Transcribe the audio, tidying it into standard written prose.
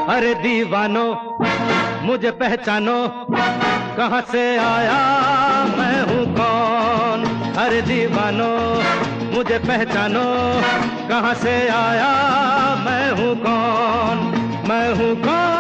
अरे दीवानो मुझे पहचानो, कहाँ से आया मैं हूँ कौन। अरे दीवानो मुझे पहचानो, कहाँ से आया मैं हूँ कौन, मैं हूँ कौन।